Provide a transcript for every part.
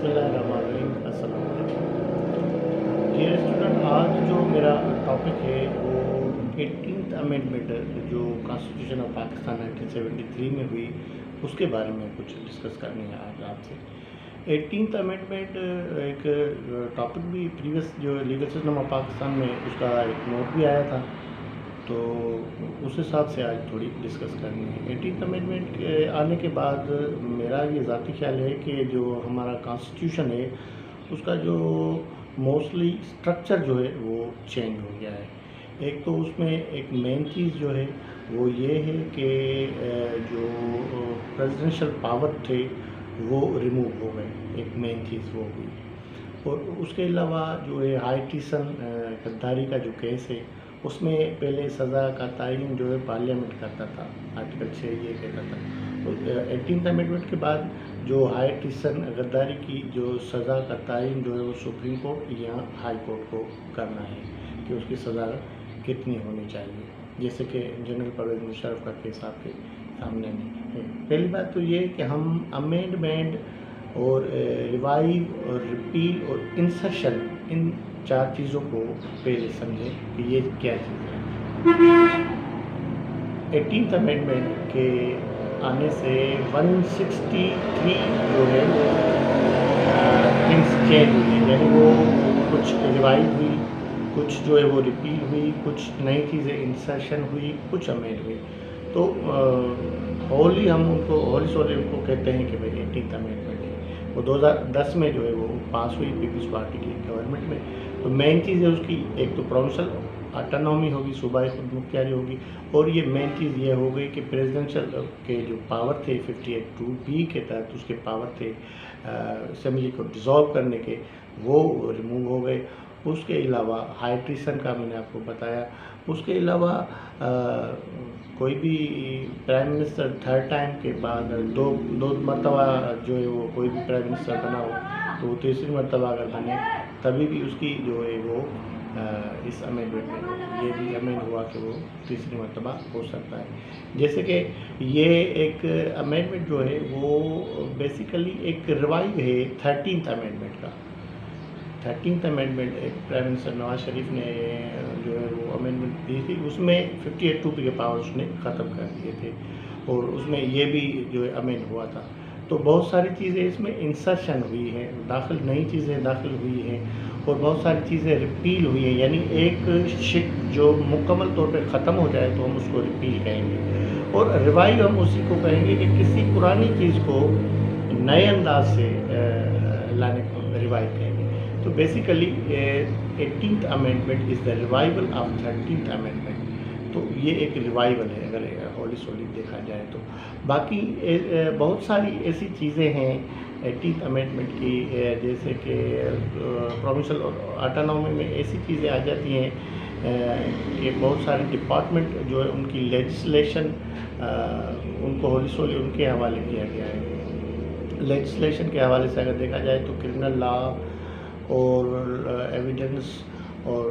बिस्मिल्लाहिर्रहमानिर्रहीम। अस्सलाम वालेकुम। डियर स्टूडेंट, आज जो मेरा टॉपिक है वो 18th अमेंडमेंट जो कॉन्स्टिट्यूशन ऑफ पाकिस्तान 1973 में हुई उसके बारे में कुछ डिस्कस करनी है आज आपसे। 18th अमेंडमेंट एक टॉपिक भी प्रीवियस जो लीगल सिस्टम ऑफ पाकिस्तान में उसका एक नोट भी आया था, तो उस हिसाब से आज थोड़ी डिस्कस करनी है। 18th अमेंडमेंट के आने के बाद मेरा ये ज़ाती ख्याल है कि जो हमारा कॉन्स्टिट्यूशन है उसका जो मोस्टली स्ट्रक्चर जो है वो चेंज हो गया है। एक तो उसमें एक मेन चीज़ जो है वो ये है कि जो प्रेसिडेंशियल पावर थे वो रिमूव हो गए, एक मेन चीज़ वो हुई। और उसके अलावा जो है हाई ट्रीसन गद्दारी का जो केस है उसमें पहले सज़ा का तयन जो है पार्लियामेंट करता था, आर्टिकल 6 ये कहता था। तो 18th अमेंडमेंट के बाद जो हाई ट्रीसन गद्दारी की जो सज़ा का तयन जो है वो सुप्रीम कोर्ट या हाई कोर्ट को करना है कि उसकी सज़ा कितनी होनी चाहिए, जैसे कि जनरल परवेज़ मुशर्रफ का केस आपके सामने में है। पहली बात तो ये कि हम अमेंडमेंट और रिवाइव और रिपील और इंसर्शन, इन चार चीज़ों को पहले समझें कि ये क्या चीज़ है। 18th अमेंडमेंट के आने से 163 जो है वो थिंग्स चेंज हुई, यानी वो कुछ रिवाइव हुई, कुछ जो है वो रिपील हुई, कुछ नई चीज़ें इंसर्शन हुई, कुछ अमेंड हुई। तो होली हम उनको होली सोली उनको कहते हैं कि भाई 18th अमेंडमेंट है। वो 2010 में जो है वो पास हुई पीपल्स पार्टी की गवर्नमेंट में। तो मेन चीज़ है उसकी, एक तो प्रोविंशियल ऑटोनॉमी होगी, सूबाई खुद मुख्तियारी होगी, और ये मेन चीज़ ये हो गई कि प्रेसिडेंशियल के जो पावर थे 58(2)B के तहत उसके पावर थे असेंबली को डिसॉल्व करने के, वो रिमूव हो गए। उसके अलावा हाई ट्रीसन का मैंने आपको बताया। उसके अलावा कोई भी प्राइम मिनिस्टर थर्ड टाइम के बाद दो मरतबा जो है वो कोई भी प्राइम मिनिस्टर बना हो तो वो तीसरी मरतबा अगर बने तभी भी उसकी जो है वो इस अमेंडमेंट में ये भी अमेंड हुआ कि वो तीसरी मरतबा हो सकता है। जैसे कि ये एक अमेंडमेंट जो है वो बेसिकली एक रिवाइव है 13th अमेंडमेंट का। 13th अमेंडमेंट एक प्राइम मिनिस्टर नवाज शरीफ ने जो है वो अमेंडमेंट दी थी, उसमें 58(2)B के पावर उसने ख़त्म कर दिए थे और उसमें ये भी जो है अमेंड हुआ था। तो बहुत सारी चीज़ें इसमें इंसर्शन हुई हैं, नई चीज़ें दाखिल हुई हैं और बहुत सारी चीज़ें रिपील हुई हैं, यानी एक शिक जो मुकम्मल तौर पे ख़त्म हो जाए तो हम उसको रिपील कहेंगे, और रिवाइव हम उसी को कहेंगे कि किसी पुरानी चीज़ को नए अंदाज से लाने को रिवाइव कहेंगे। तो basically 18th amendment is the revival of 13th amendment. तो ये एक रिवाइवल है अगर होली सोली देखा जाए तो। बाकी बहुत सारी ऐसी चीज़ें हैं 18th अमेंडमेंट की, जैसे कि प्रोविंशियल ऑटोनॉमी में ऐसी चीज़ें आ जाती हैं कि बहुत सारे डिपार्टमेंट जो है उनकी लेजिस्लेशन उनको होली सोली उनके हवाले किया गया है। लेजिस्लेशन के हवाले से अगर देखा जाए तो क्रिमिनल लॉ और एविडेंस और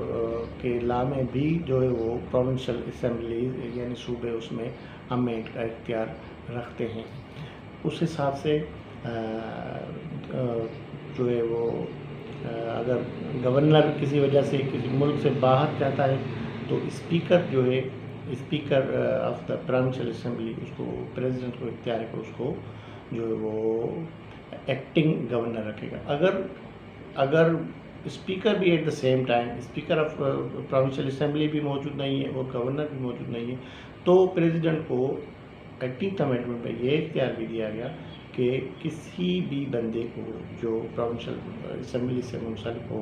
के लॉ में भी जो है वो प्रोविंशियल असेंबली यानी सूबे उसमें अमेंड का इख्तियार रखते हैं। उस हिसाब से जो है वो अगर गवर्नर किसी वजह से किसी मुल्क से बाहर जाता है तो स्पीकर जो है, speaker of the provincial assembly, उसको प्रेसिडेंट को इख्तियार है, उसको जो है वो एक्टिंग गवर्नर रखेगा। अगर स्पीकर भी at the same time, speaker of provincial assembly भी मौजूद नहीं है और गवर्नर भी मौजूद नहीं है, तो प्रेसिडेंट को 18th अमेंडमेंट में ये इख्तियार भी दिया गया कि किसी भी बंदे को जो प्रोविंशियल असेंबली से मुंसलिक हो,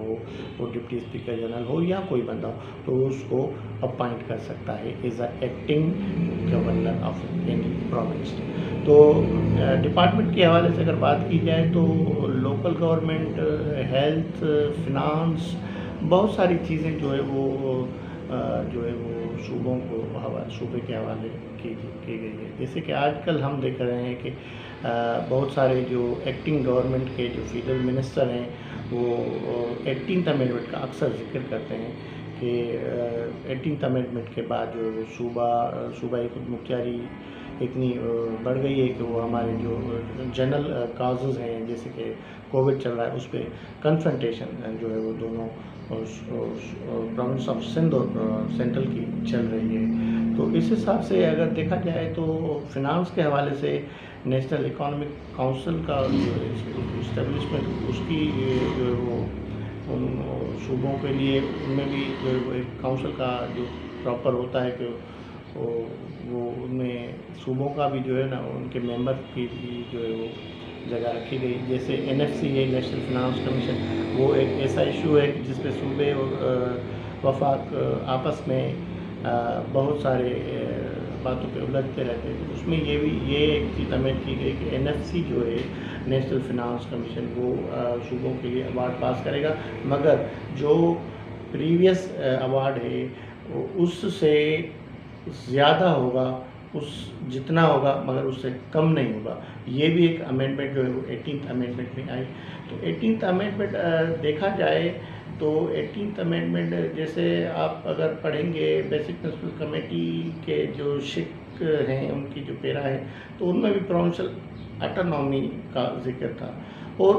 वो डिप्टी स्पीकर जनरल हो या कोई बंदा हो, तो उसको अपॉइंट कर सकता है as a acting governor of any province. तो डिपार्टमेंट के हवाले से अगर बात की जाए तो लोकल गवर्नमेंट, हेल्थ, फिनांस, बहुत सारी चीज़ें जो है वो सूबों को सूबे के हवाले की गई है। जैसे कि आजकल हम देख रहे हैं कि बहुत सारे जो एक्टिंग गवर्नमेंट के जो फेडरल मिनिस्टर हैं वो 18th अमेंडमेंट का अक्सर जिक्र करते हैं कि 18th अमेंडमेंट के बाद जो है वो सूबाई खुद मुख्तियारी اتنی بڑھ گئی ہے کہ وہ ہمارے جو جنرل کازز ہیں جیسے کہ کووڈ چل رہا ہے اس پہ کنفرنٹیشن جو ہے وہ دونوں پروونس آف سندھ اور سینٹرل کی چل رہی ہے. تو اس حساب سے اگر دیکھا جائے تو فنانس کے حوالے سے نیشنل اکنامک کونسل کا جو اسٹیبلشمنٹ اس کی جو ہے وہ ان صوبوں کے لیے ان میں بھی جو ہے وہ ایک کونسل کا جو پراپر ہوتا ہے کہ وہ ان میں صوبوں کا بھی جو ہے نا ان کے ممبر کی بھی جو ہے وہ جگہ رکھی گئی. جیسے NFC ہے نیشنل فنانس کمیشن، وہ ایک ایسا ایشو ہے کہ جس پہ صوبے اور وفاق آپس میں بہت سارے باتوں پہ الجھتے رہتے ہیں. اس میں یہ ایک چیز تمیز کی گئی کہ NFC جو ہے نیشنل فنانس کمیشن وہ صوبوں کے لیے ایوارڈ پاس کرے گا، مگر جو پریویس ایوارڈ ہے اس سے زیادہ ہوگا، جتنا ہوگا مگر اس سے کم نہیں ہوگا. یہ بھی ایک امینڈمنٹ جو ہے وہ 18th امینڈمنٹ میں آئی. تو 18th امینڈمنٹ دیکھا جائے تو 18th امینڈمنٹ جیسے آپ اگر پڑھیں گے بیسک پرنسپل کمیٹی کے جو شق ہیں ان کی جو پیرا ہے تو ان میں بھی پروونشل آٹونومی کا ذکر تھا. اور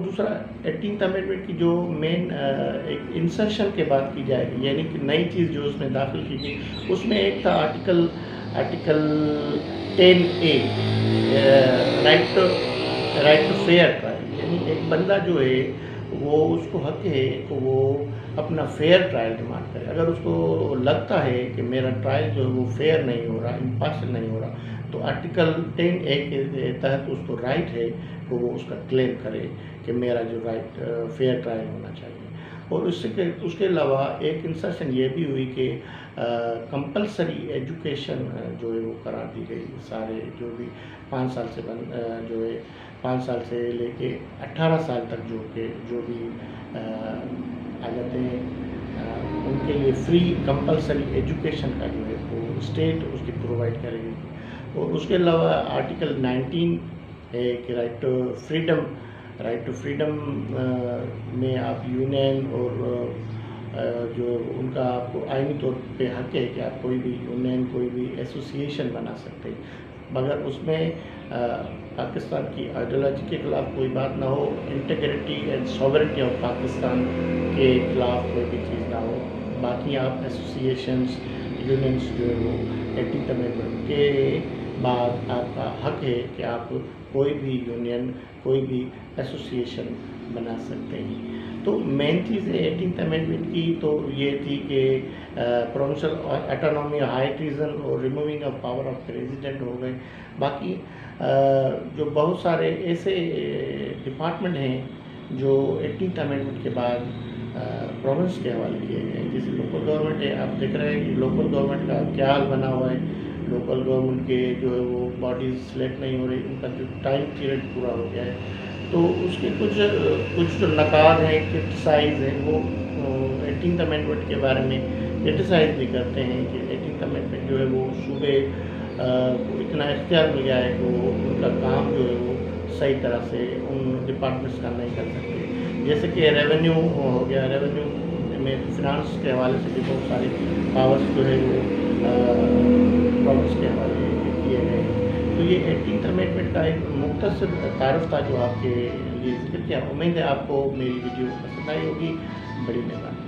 دوسرا 18th امینڈمنٹ کی جو مین ایک انسرشن کے بعد کی جائے گی، یعنی کہ نئی چیز جو اس میں داخل کی گئی اس میں ایک تھا article 10A right to fair trial. یعنی ایک بندہ جو ہے وہ اس کو حق ہے کہ وہ اپنا فیئر ٹرائل ڈیمانڈ کرے. اگر اس کو لگتا ہے کہ میرا ٹرائل جو ہے وہ فیئر نہیں ہو رہا، امپارشل نہیں ہو رہا، تو آرٹیکل 10A کے تحت اس کو رائٹ ہے کہ وہ اس کا کلیم کرے کہ میرا جو رائٹ فیئر ٹرائل ہونا چاہیے. اور اس کے علاوہ ایک انسرشن یہ بھی ہوئی کہ کمپلسری ایجوکیشن جو ہے وہ قرار دی گئی. سارے جو بھی 5 سال سے جو ہے 5 سال سے لے کے 18 سال تک جو بھی آ جاتے ہیں ان کے لیے فری کمپلسری ایجوکیشن کا جو ہے وہ اسٹیٹ اس کی پرووائڈ کرے گی. اور اس کے علاوہ آرٹیکل 19 ہے کہ رائٹ ٹو فریڈم میں آپ یونین اور جو ان کا آپ کو آئینی طور پہ حق ہے کہ آپ کوئی بھی یونین کوئی بھی ایسوسیشن بنا سکتے ہیں، مگر اس میں پاکستان کی آئیڈیالوجی کے خلاف کوئی بات نہ ہو، integrity and sovereignty of Pakistan کے خلاف کوئی بھی چیز نہ ہو. باقی آپ ایسوسیشنز یونینس جو ہے وہ 18th امینڈمنٹ کے بعد آپ کا حق ہے کہ آپ کوئی بھی یونین کوئی بھی ایسوسیشن بنا سکتے ہیں. تو مین چیز ہے 18th امینڈمنٹ کی تو یہ تھی کہ پروونشل آٹونومی، ہائی ٹریزن اور removing of power of president ہو گئے. باقی جو بہت سارے ایسے ڈپارٹمنٹ ہیں جو 18th امینڈمنٹ کے بعد پروونس کے حوالے کیے گئے، جیسے لوکل گورنمنٹ ہے. آپ دیکھ رہے ہیں کہ لوکل گورنمنٹ کا کیا حال بنا ہوا ہے. لوکل گورنمنٹ کے جو ہے وہ باڈیز سلیکٹ نہیں ہو رہی، ان کا جو ٹائم پیریڈ پورا ہو گیا ہے. تو اس کے کچھ جو نکات ہیں، کرٹیسائز ہیں، وہ 18th امینڈمنٹ کے بارے میں کرٹیسائز بھی کرتے ہیں کہ 18th امینڈمنٹ جو ہے وہ صوبے کو اتنا اختیار مل گیا ہے کہ وہ ان کا کام جو ہے وہ صحیح طرح سے ان ڈپارٹمنٹس کا نہیں کر سکتے. جیسے کہ ریونیو ہو گیا، ریونیو میں فنانس کے حوالے سے بھی بہت سارے پاورس جو ہے وہ پروونس کے حوالے کیے گئے. تو یہ 18th امینڈمنٹ کا ایک مختصر تعارف تھا جو آپ کے لیے ذکر کیا. امید ہے آپ کو میری ویڈیو پسند آئی ہوگی. بڑی مہربانی.